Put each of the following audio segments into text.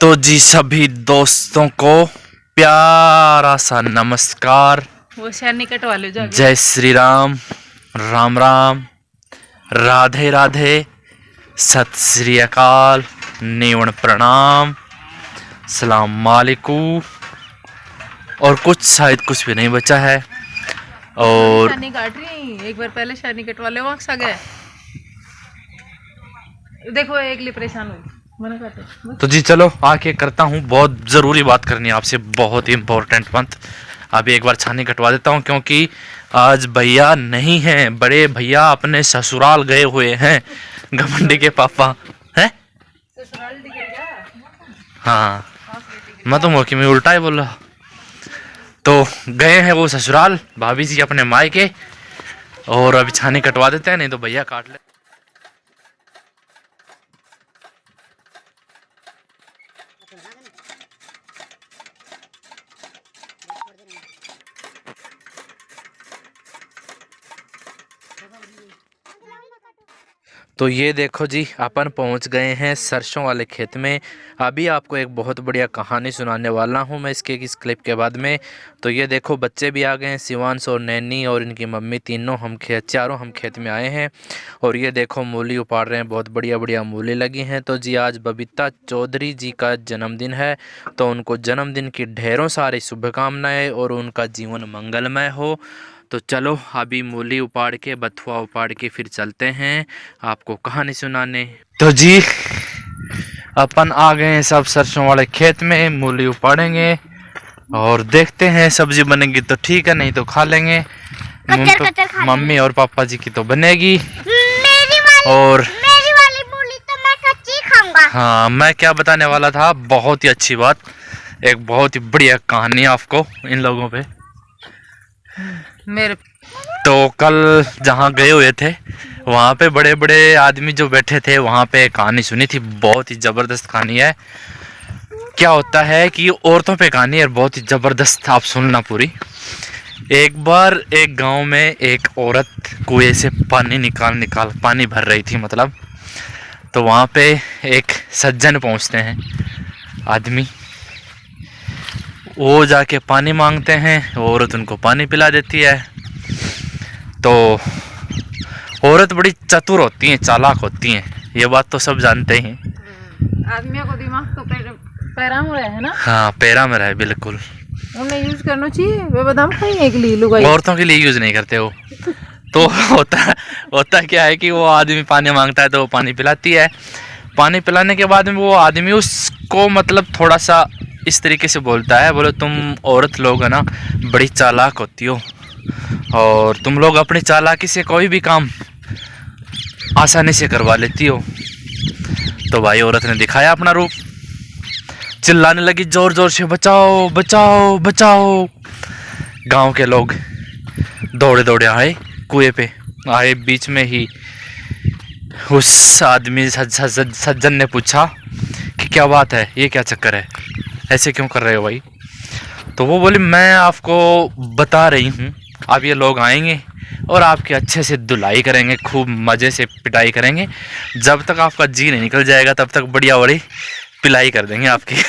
तो जी सभी दोस्तों को प्यारा सा नमस्कार। वो शैनी कटवा लो जाके। जय श्री राम, राम राम, राधे राधे, सत श्री अकाल, नेवण प्रणाम, सलाम वालेकुम। और कुछ शायद कुछ भी नहीं बचा है। और शैनी काट रही, एक बार पहले शैनी कटवा लो, वहाँ गए देखो एक लिए परेशान हुई। तो जी चलो आके करता हूँ, बहुत ज़रूरी बात करनी है आपसे, बहुत ही इम्पोर्टेंट बात। अभी एक बार छानी कटवा देता हूँ क्योंकि आज भैया नहीं हैं, बड़े भैया अपने ससुराल गए हुए हैं। घमंडी के पापा हैं। हाँ, मैं तो मौके में उल्टा ही बोल रहा। तो गए हैं वो ससुराल, भाभी जी अपने मायके। और अभी छानी कटवा देते हैं, नहीं तो भैया काट ले। तो ये देखो जी, अपन पहुंच गए हैं सरसों वाले खेत में। अभी आपको एक बहुत बढ़िया कहानी सुनाने वाला हूं मैं इसके इस क्लिप के बाद में। तो ये देखो बच्चे भी आ गए हैं, शिवांश और नैनी और इनकी मम्मी, चारों हम खेत में आए हैं। और ये देखो मूली उपाड़ रहे हैं, बहुत बढ़िया बढ़िया मूली लगी हैं। तो जी आज बबीता चौधरी जी का जन्मदिन है, तो उनको जन्मदिन की ढेरों सारी शुभकामनाएँ और उनका जीवन मंगलमय हो। तो चलो अभी मूली उपाड़ के, बथुआ उपाड़ के फिर चलते हैं आपको कहानी सुनाने। तो जी अपन आ गए हैं सब सरसों वाले खेत में, मूली उपाड़ेंगे और देखते हैं सब्जी बनेगी तो ठीक है, नहीं तो खा लेंगे। मम्मी और पापा जी की तो बनेगी। और मेरी वाली मूली तो मैं कच्ची खाऊंगा। हाँ, मैं क्या बताने वाला था, बहुत ही अच्छी बात, एक बहुत ही बढ़िया कहानी आपको इन लोगों पे। मेरे तो कल जहाँ गए हुए थे वहाँ पे बड़े बड़े आदमी जो बैठे थे, वहाँ पे कहानी सुनी थी, बहुत ही ज़बरदस्त कहानी है। क्या होता है कि औरतों पे कहानी है, बहुत ही ज़बरदस्त, आप सुनना पूरी। एक बार एक गांव में एक औरत कुएं से पानी निकाल पानी भर रही थी मतलब। तो वहाँ पे एक सज्जन पहुँचते हैं आदमी, वो जाके पानी मांगते हैं, औरत उनको पानी पिला देती है। तो औरत बड़ी चतुर होती हैं, चालाक होती हैं, ये बात तो सब जानते ही। आदमियों को दिमाग तो पैरा में रहे है ना। हाँ, पैरा में रहे बिल्कुल। उन्हें यूज करना चाहिए, वे बादाम खाएंगे के लिए लुगाई। औरतों के लिए यूज नहीं करते वो। तो होता क्या है कि वो आदमी पानी मांगता है तो वो पानी पिलाती है। पानी पिलाने के बाद में वो आदमी उसको मतलब थोड़ा सा इस तरीके से बोलता है, बोले तुम औरत लोग है ना बड़ी चालाक होती हो, और तुम लोग अपनी चालाकी से कोई भी काम आसानी से करवा लेती हो। तो भाई औरत ने दिखाया अपना रूप, चिल्लाने लगी जोर जोर से, बचाओ बचाओ बचाओ। गांव के लोग दौड़े दौड़े आए कुएं पे, आए बीच में ही उस आदमी सज्जन ने पूछा कि क्या बात है, ये क्या चक्कर है, ऐसे क्यों कर रहे हो भाई। तो वो बोली मैं आपको बता रही हूँ, अब ये लोग आएंगे और आपके अच्छे से धुलाई करेंगे, खूब मज़े से पिटाई करेंगे, जब तक आपका जी नहीं निकल जाएगा तब तक बढ़िया बड़ी पिलाई कर देंगे आपकी।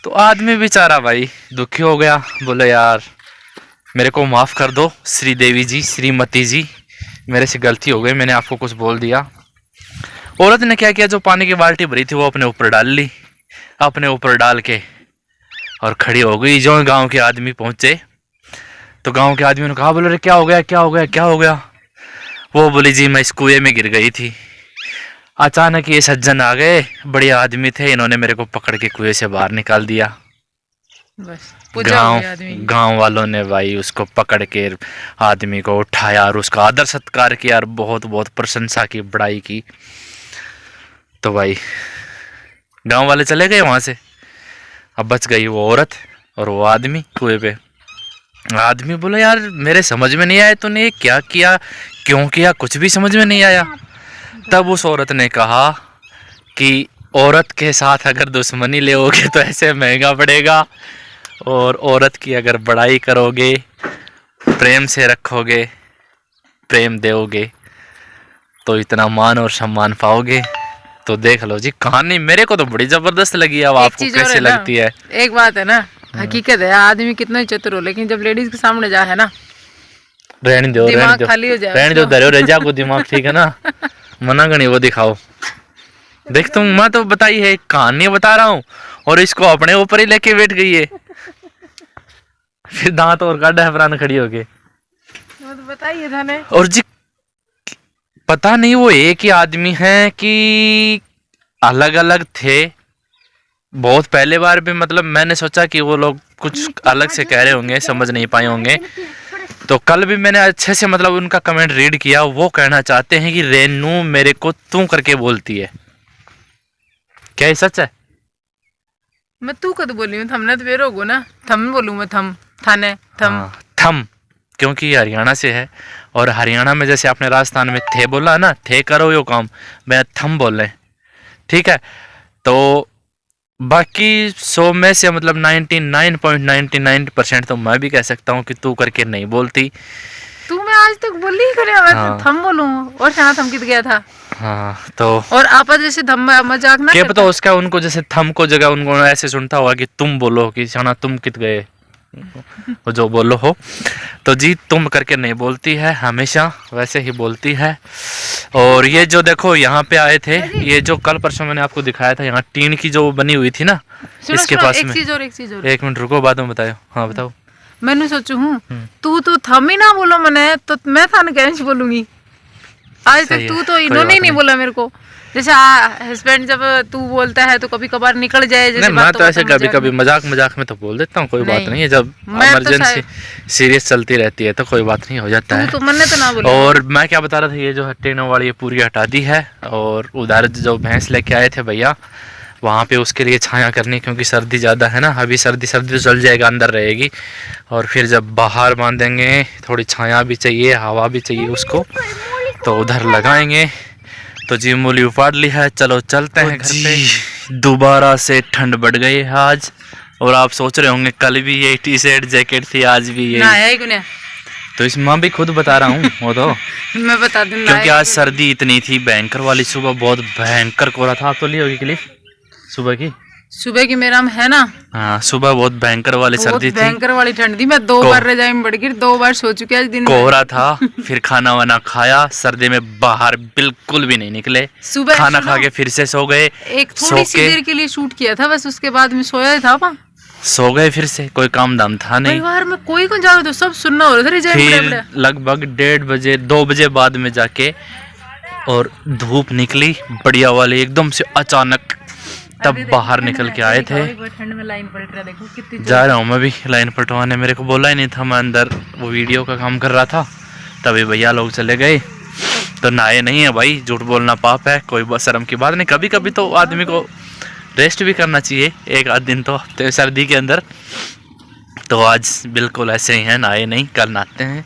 तो आदमी बेचारा भाई दुखी हो गया, बोले यार मेरे को माफ़ कर दो श्रीदेवी जी, श्रीमती जी, मेरे से गलती हो गई, मैंने आपको कुछ बोल दिया। औरत ने क्या किया, जो पानी की बाल्टी भरी थी वो अपने ऊपर डाल ली, अपने ऊपर डाल के और खड़ी हो गई। जो गांव के आदमी पहुंचे तो गांव के आदमी ने कहा, बोले क्या हो गया, क्या हो गया, क्या हो गया। वो बोली जी मैं इस कुएं में गिर गई थी, अचानक ये सज्जन आ गए, बढ़िया आदमी थे, इन्होंने मेरे को पकड़ के कुएं से बाहर निकाल दिया। बस गांव वालों ने भाई उसको पकड़ के आदमी को उठाया और उसका आदर सत्कार किया और बहुत बहुत प्रशंसा की, बड़ाई की। तो भाई गांव वाले चले गए वहां से, अब बच गई वो औरत और वो आदमी कुएं पे। आदमी बोला यार मेरे समझ में नहीं आया, तूने ये क्या किया, क्यों किया, कुछ भी समझ में नहीं आया। तब उस औरत ने कहा कि औरत के साथ अगर दुश्मनी लेओगे तो ऐसे महंगा पड़ेगा, और औरत की अगर बड़ाई करोगे, प्रेम से रखोगे, प्रेम दोगे तो इतना मान और सम्मान पाओगे। तो देख लो जी, कहानी मेरे को तो बड़ी जबरदस्त लगी। अब एक आपको चीज और कैसे है ना, लगती है? एक बात है ना, हकीकत है, आदमी कितना ही चतुर हो लेकिन जब लेडीज के सामने जा है ना, रहने दो, रहने दिमाग दो, खाली हो जाए रहने दो, उसका। धरो रह जा को दिमाग, ठीक है ना। मना गणी वो दिखाओ। देख तुम, मैं तो बताई है, कहानी बता रहा हूँ और इसको अपने ऊपर ही लेके बैठ गई है। फिर दांत और काटा है प्राण खड़ी होके। वो तो बताइए था ने। और जी पता नहीं वो एक ही आदमी है कि अलग अलग थे। बहुत पहले बार भी मतलब मैंने सोचा कि वो लोग कुछ अलग से कह रहे होंगे, समझ नहीं पाए होंगे। तो कल भी मैंने अच्छे से मतलब उनका कमेंट रीड किया। वो कहना चाहते हैं कि रेनू मेरे को तू करके बोलती है। क्या ये सच है? मैं तू कद बोली हूँ, थमने तो बेरो हो ना, थम बोलूँ मैं, थम थाने थम। हाँ, थम, क्योंकि ये हरियाणा से है और हरियाणा में जैसे आपने राजस्थान में थे बोला ना, थे करो यो काम, मैं थम बोल रहे, ठीक है। तो बाकी 100 में से मतलब 99.99% तो मैं भी कह सकता हूँ कि तू करके नहीं बोलती। तू मैं आज तक बोली ही करे, मैं हाँ। थम बोलूँ और शाना थम कित गया था। हाँ तो और आपस जैसे धम मजाक ना क्या करता। पता उसका, उनको जैसे थम को जगह उनको ऐसे सुनता होगा कि तुम बोलो, कि शाना तुम कित गए, वो जो बोलो हो। तो जी तुम करके नहीं बोलती है, हमेशा वैसे ही बोलती है। और ये जो देखो यहाँ पे आए थे, ये जो कल परसों मैंने आपको दिखाया था, यहाँ टीन की जो बनी हुई थी ना, सुनो इसके सुनो, पास एक में। चीज और, एक चीज और। एक मिनट रुको, बाद में बताओ। हाँ बताओ। मैंने सोचू हूँ तू तो थम ही ना बोलो मैंने, तो मैं थाने कैसे बोलूंगी। आज तक सही तू है, तो कोई इन्होंने बात ही नहीं नहीं। बोला मेरे को। जैसे हस्बैंड जब तू बोलता है तो कभी कभार निकल जाए, जैसे नहीं, मैं तो ऐसे बातों कभी मजाक कभी में। मजाक मजाक में तो बोल देता हूँ, कोई बात नहीं, नहीं है। जब मैं तो इमरजेंसी सीरियस चलती रहती है तो कोई बात नहीं, हो जाता तू है। तो मैंने तो ना बोली। और मैं क्या बता रहा था, ये जो टीनों वाली ये पूरी हटा दी है। और उधर जो भैंस लेके आए थे भैया, वहाँ पे उसके लिए छाया करनी, क्योंकि सर्दी ज़्यादा है ना। अभी सर्दी सर्दी तो चल जाएगा, अंदर रहेगी। और फिर जब बाहर बांधेंगे, थोड़ी छाया भी चाहिए, हवा भी चाहिए उसको, तो उधर लगाएंगे। तो जी मूली उपाड़ ली है, चलो चलते हैं घर पे। दोबारा से ठंड बढ़ गई है आज। और आप सोच रहे होंगे कल भी ये टी शर्ट जैकेट थी, आज भी ना ये। है ही नहीं। तो इसमें मैं भी खुद बता रहा हूँ वो तो, मैं बता दूं क्योंकि आज सर्दी इतनी थी भयंकर वाली। सुबह बहुत भयंकर कोहरा था। आप तो ली होगी क्लिप सुबह की? सुबह की मेरा है ना, हाँ, सुबह बहुत भयंकर वाली बहुत सर्दी थी, भयंकर वाली ठंड थी। मैं 2 बार रजाई में बढ़ गई, 2 बार सो चुकी आज दिन में। कोहरा था। फिर खाना वाना खाया, सर्दी में बाहर बिल्कुल भी नहीं निकले। सुबह खाना सुनो, खा के फिर से सो गए। एक थोड़ी सी देर के लिए शूट किया था बस, उसके बाद में सोया ही था वहाँ। सो गए फिर से, कोई काम दाम था नहीं। परिवार में कोई कौन जाओ तो सब सुनना हो रहा था रजाई में फिर बड़े-बड़े। लगभग 1:30 बजे 2 बजे बाद में जाके और धूप निकली बढ़िया वाली एकदम से अचानक, तब बाहर निकल के आए थे। ठंड में लाइन पलट रहा, देखो कितनी जा रहा हूँ मैं भी लाइन पटवाने, मेरे को बोला ही नहीं था, मैं अंदर वो वीडियो का काम कर रहा था। तभी भैया लोग चले गए। तो नहाए नहीं है भाई, झूठ बोलना पाप है, कोई शर्म की बात नहीं। कभी कभी तो आदमी को रेस्ट भी करना चाहिए, एक आध दिन तो हफ्ते सर्दी के अंदर। तो आज बिल्कुल ऐसे ही है, नहाए नहीं, कल नहाते हैं।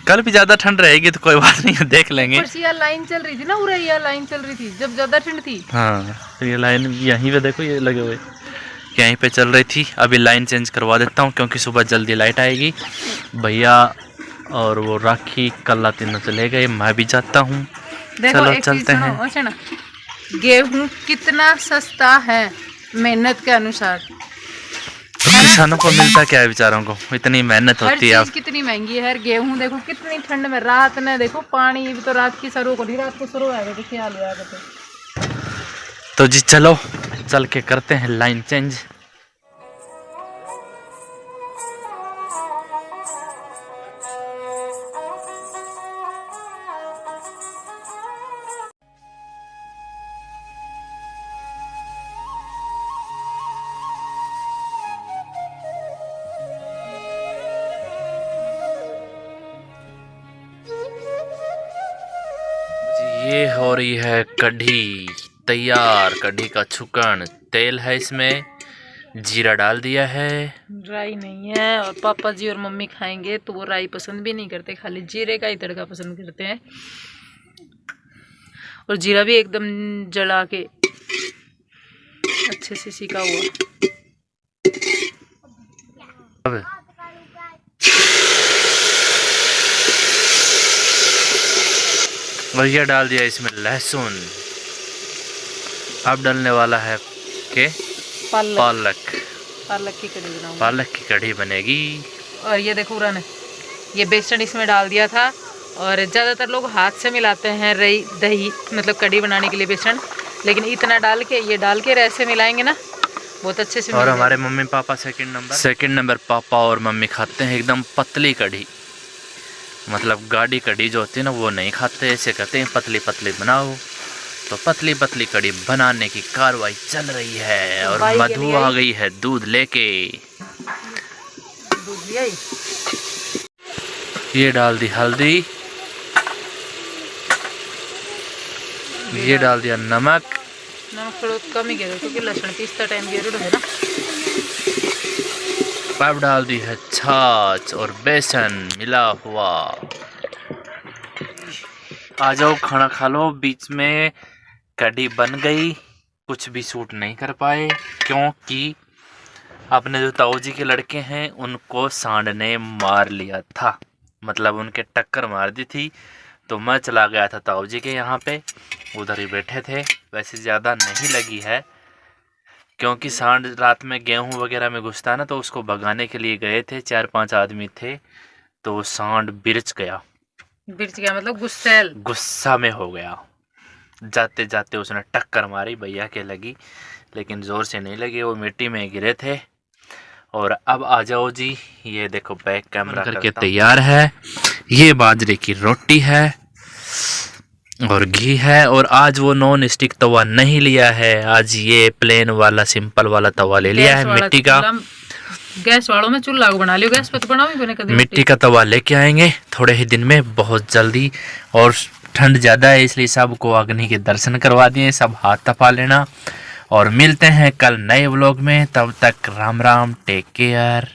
कल भी ज्यादा ठंड रहेगी तो कोई बात नहीं है, देख लेंगे। ये लाइन चल रही थी ना, पूरा ये लाइन चल रही थी जब ज्यादा ठंड थी। हाँ, तो ये लाइन यहीं पे देखो, ये लगे हुए यहीं पे चल रही थी। अभी लाइन चेंज करवा देता हूँ, क्योंकि सुबह जल्दी लाइट आएगी। भैया और वो राखी कल्ला तीनों चले गए, मैं भी जाता हूँ। देखो चलो एक चलते हैं। चीज सुनो, गेहूं कितना सस्ता है मेहनत के अनुसार। तो किसानों को मिलता क्या है बेचारों को, इतनी मेहनत हर होती है। चीज कितनी महंगी है। हर गेहूं देखो कितनी ठंड में, रात में देखो पानी भी तो रात की सरो को नहीं, रात को सरो आएगा तो क्या हाल आएगा। तो जी चलो चल के करते हैं लाइन चेंज। ये हो रही है कढ़ी तैयार, कढ़ी का छुकन। तेल है इसमें, जीरा डाल दिया है। राई नहीं है, और पापा जी और मम्मी खाएंगे तो वो राई पसंद भी नहीं करते, खाली जीरे का ही तड़का पसंद करते हैं। और जीरा भी एकदम जला के अच्छे से सिका हुआ। अब और ये डाल दिया इसमें लहसुन। अब डलने वाला है के पालक पालक। पालक की कढ़ी बनाऊंगी। पालक की कढ़ी बनेगी। और ये देखो उन्होंने ये बेसन इसमें डाल दिया था, और ज़्यादातर लोग हाथ से मिलाते हैं रई दही मतलब कढ़ी बनाने के लिए बेसन, लेकिन इतना डाल के ये डाल के ऐसे मिलाएंगे ना बहुत अच्छे से। और हमारे मम्मी पापा सेकंड नंबर पापा और मम्मी खाते हैं एकदम पतली कढ़ी, मतलब गाढ़ी कढ़ी जो होती है ना वो नहीं खाते, ऐसे कहते हैं पतली पतली बनाओ। तो पतली पतली कढ़ी बनाने की कार्रवाई चल रही है, और मधु आ गई है दूध लेके। दूध लिया ही। ये डाल दी हल्दी, ये डाल दिया नमक। नमक थोड़ा कम ही गिरो क्योंकि लहसुन पीसता टाइम गिरो है ना। अब डाल दी है छाछ और बेसन मिला हुआ। आ जाओ खाना खा लो। बीच में कढ़ी बन गई, कुछ भी सूट नहीं कर पाए क्योंकि अपने जो ताऊ जी के लड़के हैं उनको सांड ने मार लिया था, मतलब उनके टक्कर मार दी थी। तो मैं चला गया था ताऊ जी के यहाँ पे, उधर ही बैठे थे। वैसे ज़्यादा नहीं लगी है क्योंकि सांड रात में गेहूं वगैरह में घुसता है ना, तो उसको भगाने के लिए गए थे, 4-5 आदमी थे। तो सांड बिरच गया। बिरच गया मतलब गुस्सा में हो गया। जाते जाते उसने टक्कर मारी, भैया के लगी लेकिन ज़ोर से नहीं लगी, वो मिट्टी में गिरे थे। और अब आ जाओ जी, ये देखो बैक कैमरा करके तैयार है। ये बाजरे की रोटी है और घी है। और आज वो नॉन स्टिक तवा नहीं लिया है, आज ये प्लेन वाला सिंपल वाला तवा ले लिया है मिट्टी का। गैस वालों में चूल्हा बना लियो, गैस पे तो बनाओ ही बने कभी। मिट्टी का तवा लेके आएंगे थोड़े ही दिन में, बहुत जल्दी। और ठंड ज़्यादा है इसलिए सबको अग्नि के दर्शन करवा दिए, सब हाथ तपा लेना। और मिलते हैं कल नए व्लॉग में, तब तक राम राम, टेक केयर।